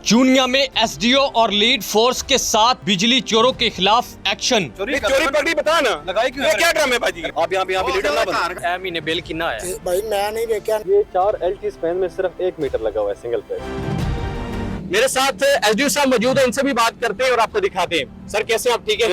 चूनिया में एसडीओ और lead force के साथ बिजली चोरों के खिलाफ एक्शन। चोरी पकड़ी बता ना लगाई क्यों? ये क्या ड्रामेबाजी? आप यहाँ पे लीडर ना बनो। महीने बिल कितना है भाई मैं नहीं देखा। ये 4 LT स्पैन में सिर्फ 1 मीटर लगा हुआ है सिंगल पे। मेरे साथ एसडीओ साहब मौजूद है, इनसे भी बात करते हैं और आपको दिखाते हैं। सर कैसे आप? ठीक है,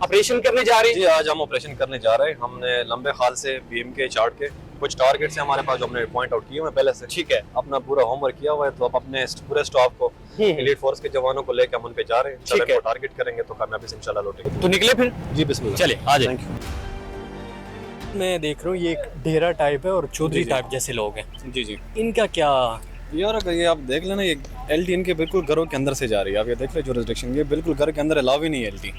ऑपरेशन करने जा रहे हैं? जी आज हम ऑपरेशन करने जा रहे हैं। हमने लंबे खाल से बीम के चार्ट के कुछ टारगेट्स हैं हमारे पास जो हमने पॉइंट आउट किए हुए हैं पहले से। ठीक है, अपना पूरा होमवर्क किया हुआ है, तो अब अपने पूरे स्टाफ को एलीट फोर्स के जवानों को लेकर हम उन पे जा रहे हैं। ठीक है, टारगेट करेंगे तो कामयाबी से इंशाल्लाह लौटेंगे। तो निकले फिर? जी बिस्मिल्लाह। चले आ जाए। मैं देख रहा हूँ ये एक डेरा टाइप है और चौधरी टाइप जैसे लोग हैं। जी जी इनका क्या? यार अगर ये आप देख लेना, ये LT इनके बिल्कुल घरों के अंदर से जा रही है। आप ये देख ले जुरिसडिक्शन, ये बिल्कुल घर के अंदर अलाव ही नहीं है LT।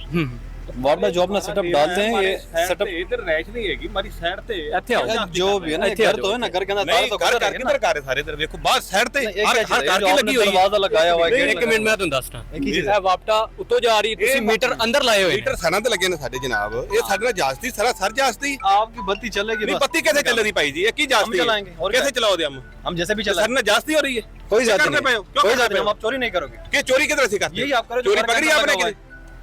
वार्डा जो अपना सेटअप डालते हैं, ये सेटअप इधर रैश नहीं हैगी हमारी साइड ते ਇੱਥੇ ਆਓ। जो भी है ना, घर तो है ना, घर के अंदर नहीं तो घर कर किधर कर सारे इधर देखो बाहर साइड ते हर घर की लगी हुई है। दरवाजा लगाया हुआ है। ਇੱਕ ਮਿੰਟ ਮੈਂ ਤੁਹਾਨੂੰ ਦੱਸਣਾ ਇਹ ਵਾਪਟਾ ਉੱਤੋਂ ਜਾ ਰਹੀ ਤੁਸੀਂ ਮੀਟਰ ਅੰਦਰ ਲਾਏ ਹੋਏ मीटर सना ते लगे ने साडे जनाब ये साडे ना जास्ती सारा सर जास्ती आपकी बत्ती चलेगी नहीं बस। पत्ती कैसे चल रही भाई जी? ये की जास्ती चलाएंगे और कैसे चलाओ दे हम जैसे भी सर चलाएंगे। ना जास्ती हो रही है। कोई जाती करने पे हो? नहीं, क्यों कोई करने जाती पे नहीं। हो? आप चोरी नहीं करोगे। कि चोरी किधर से करते? यही आप करो, चोरी पकड़ी आपने कि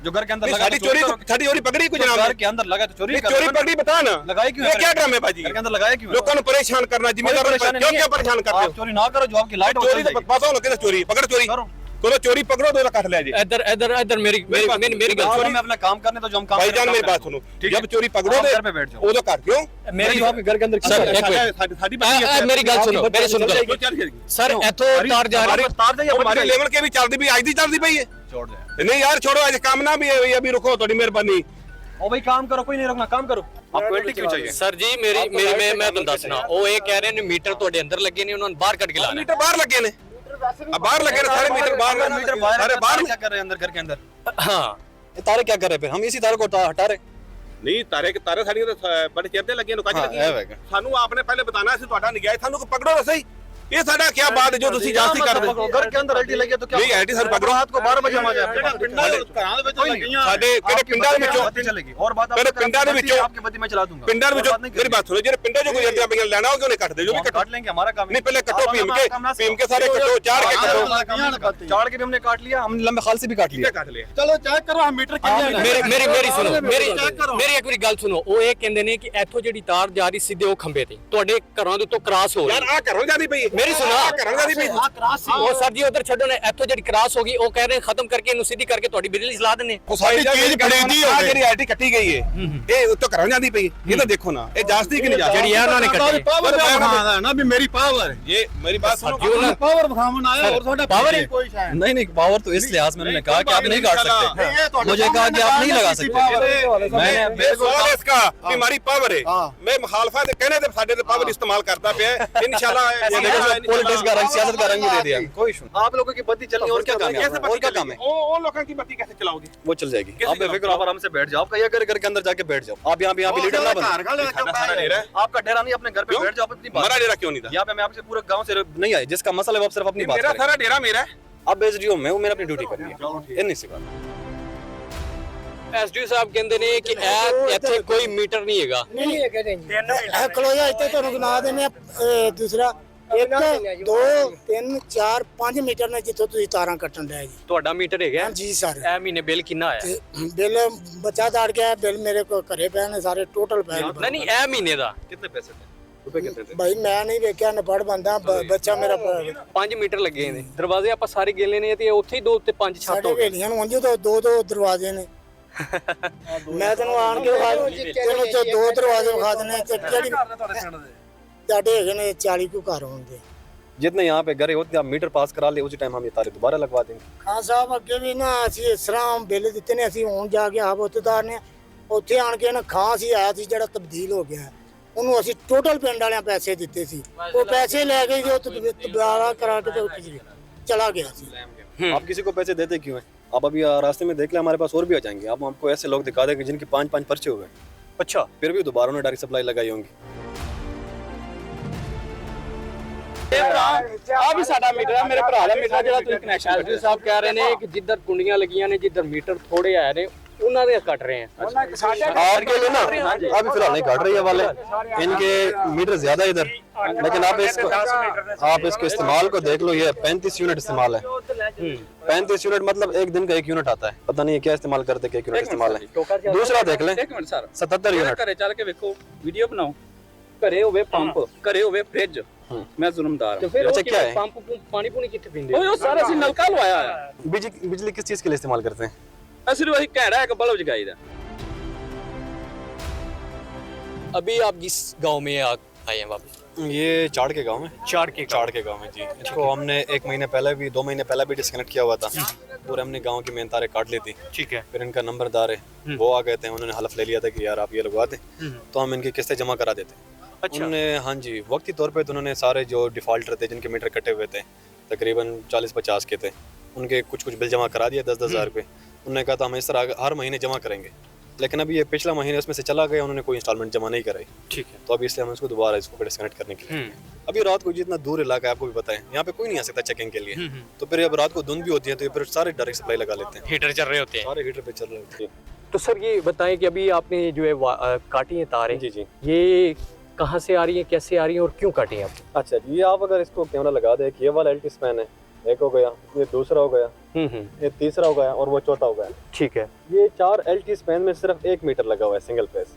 जो घर के अंदर नहीं, लगा साडी तो चोरी करोगे। साडी चोरी पकड़ी को जनाब घर के अंदर लगा तो चोरी नहीं, चोरी पकड़ी बता ना लगाई क्यों? ये क्या ड्रामेबाजी? घर के अंदर लगाया क्यों? लोगों को परेशान करना जिम्मेदार परेशानी क्यों नहीं क्या है। परेशान करते आप हो? चोरी ना करो, जो आपकी लाइट चोरी तो पता हो ना चोरी पकड़ चोरी करो। चलो चोरी पकड़ो तो कट ले जी। ਇੱਧਰ ਇੱਧਰ ਇੱਧਰ ਮੇਰੀ मेरी बात- ਮੇਰੀ मेरी गल में अपना काम करने तो जो हम काम भाईजान मेरी बात सुनो, जब चोरी पकड़ो घर पे बैठ जाओ। वो तो कर क्यों मेरी जो आपके घर के अंदर सर एक मिनट साडी बात मेरी गल सुनो, मेरी सुनो चल जाएगी। सर ਇੱਥੋਂ ਤਾਰ ਜਾ ਰਹੀ तार जाइए हमारी लेवल के भी चलती भी आज दी चलती पई है। छोड़ दे। नहीं यार छोड़ो, आज काम ना भी है, अभी रुको, थोड़ी मेहरबानी। ओ भाई काम करो, कोई नहीं रखना, काम करो। आपको LT क्यों चाहिए? ਸਰ ਜੀ ਮੇਰੀ ਮੈਂ ਤੁਹਾਨੂੰ ਦੱਸਣਾ ਉਹ ਇਹ ਕਹਿ ਰਹੇ ਨੇ ਮੀਟਰ ਤੁਹਾਡੇ ਅੰਦਰ ਲੱਗੇ ਨੇ, ਉਹਨਾਂ ਨੂੰ ਬਾਹਰ ਕੱਢ ਕੇ ਲਾਣਾ। मीटर बाहर लगे ने, अब बाहर लगे ने सारे मीटर बाहर मीटर बाहर सारे बाहर क्या कर रहे हैं अंदर घर के अंदर? ਹਾਂ ये तारे क्या कर रहे हैं फिर? हम इसी तारे को हटा रहे। नहीं तारे तारे साड़ी तो बड़े चेहरे लगे ने काज हाँ, है लगी सानू आपने पहले बताना सी ਤੁਹਾਡਾ ਨਿਗਾਹ ਸਾਨੂੰ को पकड़ो तो सही। ये साडा क्या बात है जो ਤੁਸੀਂ जास्ती कर रहे हो? घर के अंदर LT लगी तो क्या? नहीं LT सर पकड़ो रात को 12 बजे हम आ जाए। ਪਿੰਡਾਂ ਦੇ ਘਰਾਂ ਦੇ ਵਿੱਚ ਲੱਗੀਆਂ ਸਾਡੇ ਕਿਹੜੇ ਪਿੰਡਾਂ ਦੇ ਵਿੱਚੋਂ बत्ती चलेगी और बात ਕਿਹੜੇ ਪਿੰਡਾਂ ਦੇ ਵਿੱਚੋਂ आपकी बत्ती मैं चला दूंगा। ਪਿੰਡਾਂ ਦੇ ਵਿੱਚੋਂ ਮੇਰੀ ਬਾਤ ਸੁਣੋ, ਜਿਹੜੇ ਪਿੰਡਾਂ 'ਚੋਂ ਗੁਜ਼ਰਦੇ ਪਈਆਂ ਲੈਣਾ ਉਹ ਕਿਉਂ ਨਹੀਂ ਕੱਟਦੇ? जो भी काट लेंगे, हमारा काम नहीं पहले कटो भीम के सारे कटो चाड़ के कटो चाड़ के भी हमने काट लिया, हम लंबे खाल से भी काट लिया। काट लिया। ਚਲੋ ਚੈੱਕ ਕਰੋ ਮੀਟਰ ਮੇਰੀ ਮੇਰੀ ਮੇਰੀ ਸੁਣੋ ਮੇਰੀ ਇੱਕ ਵਾਰੀ ਗੱਲ ਸੁਣੋ। ਉਹ ਇਹ ਕਹਿੰਦੇ ਨੇ ਕਿ ਇੱਥੋਂ ਜਿਹੜੀ ਤਾਰ ਜਾ ਰਹੀ ਸਿੱਧੇ ਉਹ ਖੰਭੇ ਤੇ ਤੁਹਾਡੇ ਘਰਾਂ ਦੇ ਉੱਤੋਂ ਕ੍ਰਾਸ ਹੋ यार ਰਹੀ। आ घरों जाती पई मेरी सुनो। घरों जाती पई ਉਹ ਸਰ ਜੀ ਉਧਰ ਛੱਡੋ ਨੇ, ਇੱਥੋਂ ਜਿਹੜੀ ਕ੍ਰਾਸ ਹੋ ਗਈ ਉਹ ਕਹਿ ਰਹੇ ਖਤਮ ਕਰਕੇ ਇਹਨੂੰ ਸਿੱਧੀ ਕਰਕੇ ਤੁਹਾਡੀ ਬਿਜਲੀ ਚਲਾ ਦਿੰਨੇ। ਸਾਡੀ ਚੀਜ਼ ਖਰੀਦੀ ਹੋ ਗਈ, ਜਿਹੜੀ ਆਈਟੀ ਕੱਟੀ ਗਈ ਹੈ ਇਹ ਉੱਤੋਂ ਘਰੋਂ ਜਾਂਦੀ ਪਈ ਇਹ ਤਾਂ ਦੇਖੋ ਨਾ, ਇਹ ਜਾਸਤੀ ਕਿ ਨਹੀਂ ਜਾਸਤੀ ਜਿਹੜੀ ਉਹਨਾਂ ਨੇ ਕੱਟੀ ਪਾਵਰ ਦਿਖਾਉਂਦਾ ਨਾ ਵੀ ਮੇਰੀ ਪਾਵਰ ये मेरी बात सुनो, ਪਾਵਰ ਵਿਖਾਉਣ ਆਇਆ और ਤੁਹਾਡਾ पावर है? कोई शायद नहीं नहीं, पावर तो इस लिहाज में उन्होंने कहा कि आप नहीं काट सकते। मुझे कहा कि आप नहीं लगा सकते। मैं सवाल इसका कि हमारी पावर है, मैं मुखालफत कहने से साडे ते पावर इस्तेमाल करता पे इंशाल्लाह। ये देखो पॉलिटिक्स का रंग, सियासत का रंग ही दे दिया। कोई इशू, आप लोगों की बत्ती चलनी और क्या काम है? और क्या काम है? वो लोगों की बत्ती कैसे चलाओगे? वो चल जाएगी। आप बेफिक्र, आप आराम से बैठ जाओ। आपका ये घर के अंदर जाके बैठ जाओ। आप यहाँ पे लीडर ना बनो। सारा डेरा है। आपका डेरा नहीं, अपने घर पे बैठ जाओ, अपनी हमारा बात। डेरा क्यों नहीं था? यहाँ पे मैं आपसे पूरे गांव से नहीं आए, जिसका मसला है वो आप सिर्फ अपनी बात मेरा करें। सारा डेरा मेरा है। आप एसडीओ में, मैंने अपनी ड्यूटी करनी है, इतनी सी बात। ਐਸਡੀਓ ਸਾਹਿਬ ਕਹਿੰਦੇ ਨੇ ਕਿ ਇੱਥੇ ਕੋਈ ਮੀਟਰ ਨਹੀਂ ਹੈਗਾ। ਨਹੀਂ ਹੈ ਕਹਿੰਦੇ ਖਲੋਇਆ ਇੱਥੇ ਤੁਹਾਨੂੰ ਗਿਣਾ ਦਿੰਦੇ ਦੂਸਰਾ 1 2 3 4 5 ਮੀਟਰ ਨੇ ਜਿੱਥੋਂ ਤੁਸੀਂ ਤਾਰਾਂ ਕੱਟਣ ਡਿਆ ਜੀ। ਤੁਹਾਡਾ ਮੀਟਰ ਹੈਗਾ? ਹਾਂਜੀ ਸਰ। ਇਹ ਮਹੀਨੇ ਬਿੱਲ ਕਿੰਨਾ ਆਇਆ? ਤੇ ਬਿੱਲ ਬੱਚਾ ਦਾੜ ਗਿਆ, ਬਿੱਲ ਮੇਰੇ ਕੋਲ ਘਰੇ ਪਏ ਨੇ ਸਾਰੇ ਟੋਟਲ ਪਏ ਨੇ। ਨਹੀਂ ਇਹ ਮਹੀਨੇ ਦਾ कितने पैसे थे? रुपए कितने थे? ਭਾਈ ਮੈਂ ਨਹੀਂ ਵੇਖਿਆ, ਨਪੜ ਬੰਦਾ ਬੱਚਾ ਮੇਰਾ 5 ਮੀਟਰ ਲੱਗੇ ਨੇ। ਦਰਵਾਜ਼ੇ ਆਪਾਂ ਸਾਰੇ ਗੇਲੇ ਨੇ ਤੇ ਉੱਥੇ ਹੀ 2 ਤੇ 5 ਛੱਤ ਸਾਡੇ ਹੋ ਗਏ। ਵੇਲੀਆਂ ਨੂੰ ਉਂਝ ਤਾਂ ਦੋ ਦਰਵਾਜ਼ੇ ਨੇ। ਮੈਂ ਤੈਨੂੰ ਆਣ ਕੇ ਤੈਨੂੰ 2 ਦਰਵਾਜ਼ੇ ਵਿਖਾ ਦਿੰਦੇ ਤੇ ਕਿਹੜੀ ਤੁਹਾਡੇ ਹੈਗੇ ਨੇ 40 ਕੁ ਘਰ ਹੋਣਗੇ। जितने यहाँ पे घर है उतने आप मीटर पास करा ले, उसी टाइम हम ये तारे दोबारा लगवा देंगे। ਖਾਨ ਸਾਹਿਬ ਅੱਗੇ ਵੀ ਨਾ ਅਸੀਂ ਇਸ ਤਰ੍ਹਾਂ ਬਿੱਲ ਦਿੱਤੇ ਨੇ, ਅਸੀਂ ਹੁਣ ਜਾ ਕੇ ਆਪ ਉੱਤੇਦਾਰ ਨੇ ਉੱਥੇ ਆਣ ਕੇ ਨਾ ਖਾਂ ਸੀ ਆਇਆ ਸੀ ਜਿਹੜਾ ਤਬਦੀਲ ਹੋ ਗਿਆ, ਉਹਨੂੰ ਅਸੀਂ ਟੋਟਲ ਪਿੰਡ ਵਾਲਿਆਂ ਪੈਸੇ ਦਿੱਤੇ ਸੀ, ਉਹ ਪੈਸੇ ਲੈ ਕੇ ਜੋ ਤਬਦੀਲਾ ਕਰਾ ਕੇ ਤੇ ਚਲਾ ਗਿਆ ਸੀ। आप किसी को पैसे देते क्यों हैं? आप अभी रास्ते में देख ले, हमारे पास और भी आ जाएंगे। आप हमको ऐसे लोग दिखा देंगे जिनके 5-5 पर्चे हुए। अच्छा, फिर भी दोबारा उन्होंने डायरेक्ट सप्लाई लगाई होंगी। ਆ ਵੀ ਸਾਡਾ ਮੀਟਰ ਹੈ, ਮੇਰੇ ਭਰਾ ਦਾ ਮੀਟਰ ਜਿਹੜਾ ਤੁਸੀਂ ਕਨੈਕਸ਼ਨ ਐਸਡੀਓ ਸਾਹਿਬ ਕਹਿ ਰਹੇ ਨੇ ਕਿ ਜਿੱਧਰ ਕੁੰਡੀਆਂ ਲੱਗੀਆਂ ਨੇ, ਜਿੱਧਰ ਮੀਟਰ ਥੋੜੇ ਆਏ ਨੇ ਉਹਨਾਂ ਦੇ ਕੱਟ ਰਹੇ हैं। आपके लिए ना अभी फिलहाल नहीं काट रही है वाले, इनके मीटर ज्यादा इधर, लेकिन आप इसको इस्तेमाल को देख लो, ये 35 यूनिट इस्तेमाल है। 35 यूनिट मतलब एक दिन का 1 यूनिट आता है, पता नहीं क्या इस्तेमाल करते, क्या यूनिट इस्तेमाल है। दूसरा देख लें, एक मिनट सर, 77 यूनिट। ਘਰੇ ਚੱਲ ਕੇ ਵੇਖੋ, ਵੀਡੀਓ ਬਣਾਓ। ਘਰੇ ਹੋਵੇ ਪੰਪ, ਘਰੇ ਹੋਵੇ ਫ੍ਰਿਜ, ਮੈਂ ਜ਼ੁਲਮਦਾਰ तो फिर अच्छा क्या है? ਪੰਪ ਪਾਣੀ ਪੂਣੀ ਕਿੱਥੇ ਪੀਂਦੇ ਓਏ ਉਹ ਸਾਰਾ ਅਸੀਂ ਨਲਕਾ ਲਵਾਇਆ ਹੈ। बिजली किस चीज के लिए इस्तेमाल करते हैं? ਅਸੀਂ ਵਹੀ ਘੈੜਾ ਇੱਕ ਬਲਬ ਜਗਾਈਦਾ। अभी आप किस गांव में आए हैं वापस? ये चाड़ के गांव है। चाड़ के गांव में जी। इसको हमने 1 महीने पहले भी 2 महीने पहले भी डिस्कनेक्ट किया हुआ था। पूरे हमने गांव की मेन तारें काट ली थी। ठीक है। फिर इनका नंबरदार है वो आ गए थे, उन्होंने हलफ ले लिया था कि यार आप ये लगवा दें तो हम इनकी किस्तें जमा करा देते। अच्छा। उन्होंने हाँ जी वक्ती तौर पे तो उन्होंने सारे जो डिफॉल्टर थे जिनके मीटर कटे हुए थे तकरीबन 40-50 के थे, उनके कुछ बिल जमा करा दिया 10-10 हज़ार रुपये। उन्होंने कहा था हम इस तरह हर महीने जमा करेंगे, लेकिन अभी ये पिछला महीने उसमें से चला गया, उन्होंने कोई इंस्टॉलमेंट जमा नहीं कराई। ठीक है। तो अभी इसलिए हम इसको दोबारा इसको डिस्कनेक्ट करने के लिए अभी रात को जितना दूर इलाका है आपको भी पता है, यहाँ पे कोई नहीं आ सकता चेकिंग के लिए। तो फिर अब रात को धुंध भी होती है तो फिर सारे डायरेक्ट सप्लाई लगा लेते हैं, हीटर चल रहे होते हैं। सारे हीटर पे चल रहे होते हैं। तो सर ये बताएं कि अभी आपने जो है काटी हैं तारें, जी जी। ये कहाँ से आ रही हैं, कैसे आ रही हैं और क्यों काटी हैं आप? अच्छा ये आप अगर इसको कैमरा लगा दे, ये वाला एलटी स्पैन है, एक हो गया, ये दूसरा हो गया, ये तीसरा हो गया और वो चौथा हो गया। ठीक है। ये 4 एलटी स्पैन में सिर्फ 1 मीटर लगा हुआ है सिंगल फेस,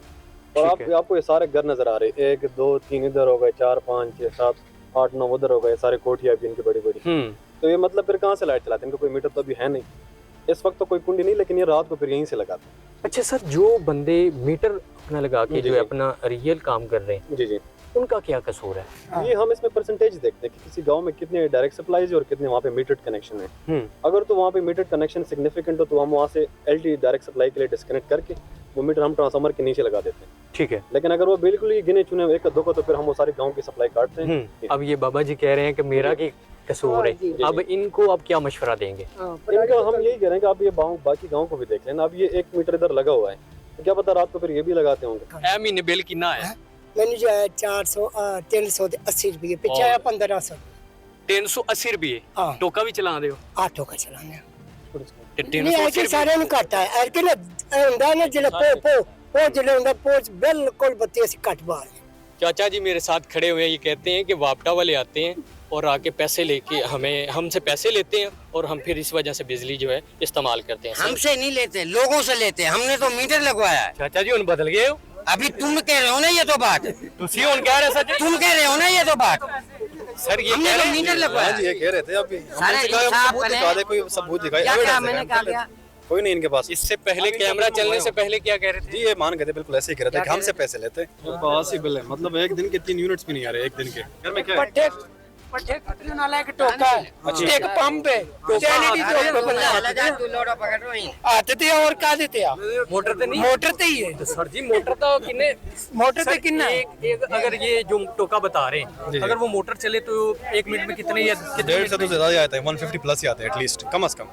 और आपको ये सारे घर नजर आ रहे हैं, 1 2 3 इधर हो गए, 4 5 6 7 8 9 उधर हो गए, सारे कोठियां भी इनकी बड़ी बड़ी। तो ये मतलब फिर कहाँ से लाइट चलाते हैं, इनको कोई मीटर तो अभी है नहीं इस वक्त, तो कोई कुंडी नहीं, लेकिन ये रात को फिर यहीं से लगाते हैं। अच्छा सर, जो बंदे मीटर अपना लगा के जी, जो है जी। अपना रियल काम कर रहे हैं, जी जी। उनका क्या कसूर है? ये हम इसमें परसेंटेज देखते हैं कि किसी गांव में कितने डायरेक्ट सप्लाईज और कितने वहाँ पे मीटर्ड कनेक्शन है। अगर तो वहाँ पे मीटर्ड कनेक्शन सिग्निफिकेंट हो तो हम वहाँ से एलटी डायरेक्ट सप्लाई के लिए डिस्कनेक्ट करके वो मीटर हम ट्रांसफार्मर के नीचे लगा देते हैं। ठीक है। लेकिन अगर वो बिल्कुल ही गिने चुने 1-2 को तो फिर हम वो सारे गाँव की सप्लाई काटते हैं। अब ये बाबा जी कह रहे हैं कि मेरा की कसूर है, अब इनको आप क्या मशवरा देंगे? इनका हम यही कह रहे हैं कि आप ये बाकी गाँव को भी देख लेना। अब ये 1 मीटर इधर लगा हुआ है, तो क्या पता रात को फिर ये भी लगाते होंगे। ए महीने बिल कितना है? ਮੈਨੂੰ ਜੋ ਹੈ 400 380 ਰੁਪਏ ਪਿੱਛੇ ਆਇਆ 1500 380 रुपये। हाँ। टोका भी चला दे हो? ਆਟੋ ਕਾ ਚਲਾਉਂਦੇ ते ਨਹੀਂ ਹੈ 380 ਕਿ ਸਾਰਿਆਂ ਨੂੰ ਘੱਟ ਹੈ ਐਰ ਕਿ ਨਾ ਹੁੰਦਾ ਨਾ ਜਿਹੜਾ ਪੋ ਜਿਹੜਾ ਹੁੰਦਾ ਪੋਚ ਬਿਲਕੁਲ ਬੱਤੀ ਅਸੀਂ ਘੱਟ ਬਾਹਰ चाचा जी मेरे साथ खड़े हुए हैं, ये कहते हैं कि वापटा वाले आते हैं और आके पैसे लेके हमसे पैसे लेते हैं और हम फिर इस वजह से बिजली जो है इस्तेमाल करते हैं। हमसे नहीं लेते, लोगों से लेते हैं। हमने तो मीटर लगवाया है। चाचा जी उन बदल गए हो? अभी तुम कह रहे हो ना ये तो बात, तुसी उन कह रहे सच? तुम कह रहे हो ना ये तो बात। सर ये हमने कह तो रहे मीटर हाँ लगवाया जी, ये कह रहे थे अभी सारे हमने कहा हिसाब सबूत करें। दिखा दे, कोई सबूत दिखाए, क्या क्या evidence मैंने दिखाए। कहा क्या? कोई नहीं इनके पास। इससे पहले कैमरा चलने से पहले क्या कह रहे थे? जी ये मान गए थे, बिल्कुल ऐसे ही कह रहे थे कि हमसे पैसे लेते हैं। पॉसिबल है, मतलब एक दिन के 3 यूनिट्स भी नहीं आ रहे एक दिन के। घर में क्या है? ਪੱਠੇ ਪੱਠੇ ਕੱਟਣ ਵਾਲਾ ਇੱਕ ਟੋਕਾ ਹੈ ਇੱਕ ਪੰਪ ਹੈ ਚੈਨਲ ਟੋਕਾ ਬਣਾ तू लोड़ा पकड़ रही है। ਹੱਥ ਤੇ ਹੋਰ ਕਾਦੇ ਤੇ ਆ मोटर तो नहीं? ਮੋਟਰ ਤੇ ਹੀ ਹੈ सर जी मोटर तो किन्ने ਮੋਟਰ ਤੇ सर, ਕਿੰਨਾ ਹੈ? एक अगर ये जो टोका बता रहे हैं, अगर वो मोटर चले तो 1 मिनट में कितने या कितने 150 से ज़्यादा आता है, 150 प्लस ही आता है एटलीस्ट, कम से कम।